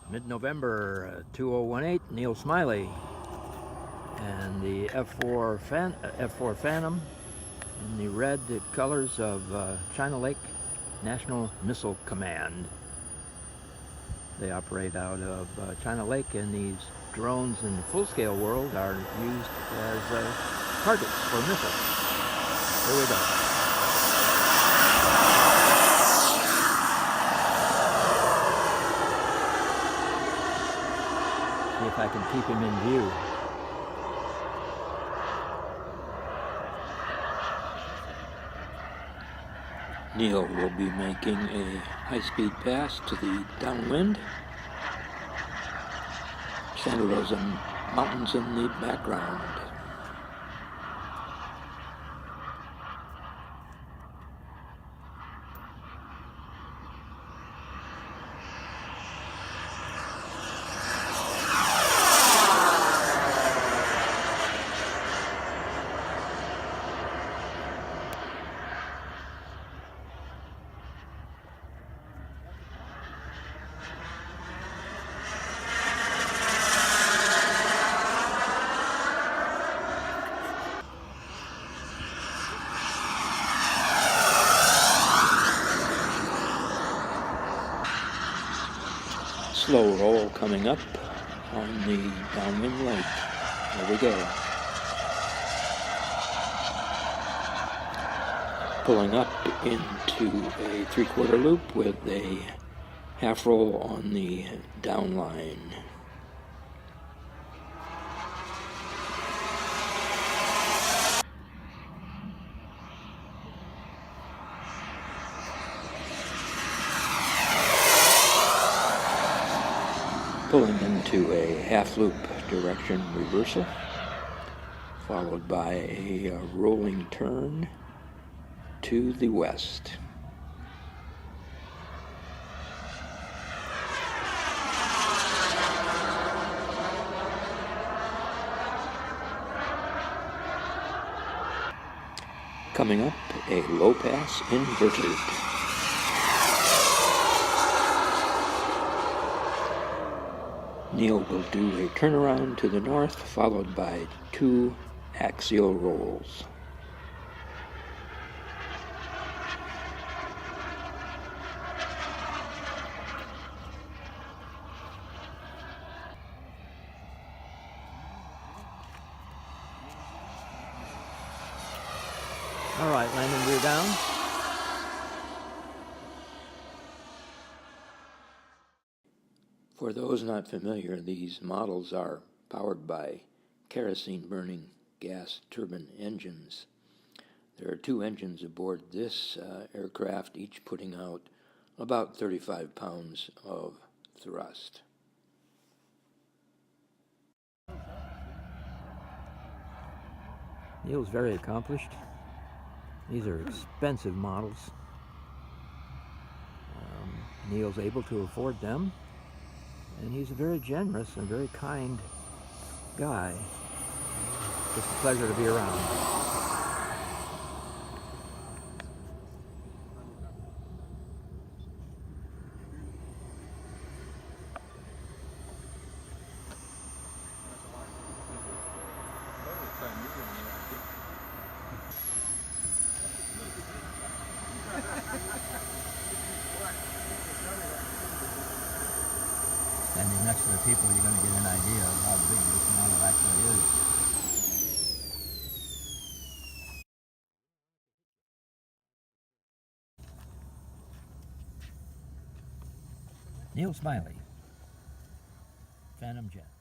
Mid-November 2018, Neal Smiley and the F-4 Phantom in the red colors of China Lake National Missile Command. They operate out of China Lake, and these drones in the full-scale world are used as targets for missiles. Here we go. See if I can keep him in view. Neal will be making a high-speed pass to the downwind. Santa Rosa Mountains in the background. Slow roll coming up on the downwind lake. There we go. Pulling up into a three-quarter loop with a half roll on the downline. Pulling into a half-loop direction reversal, followed by a rolling turn to the west. Coming up, a low pass inverted. Neal will do a turnaround to the north, followed by two axial rolls. All right, landing gear down. For those not familiar, these models are powered by kerosene-burning gas turbine engines. There are two engines aboard this aircraft, each putting out about 35 pounds of thrust. Neal's very accomplished. These are expensive models. Neal's able to afford them. And he's a very generous and very kind guy. It's a pleasure to be around. Standing next to the people, you're going to get an idea of how big this model actually is. Neal Smiley, Phantom Jet.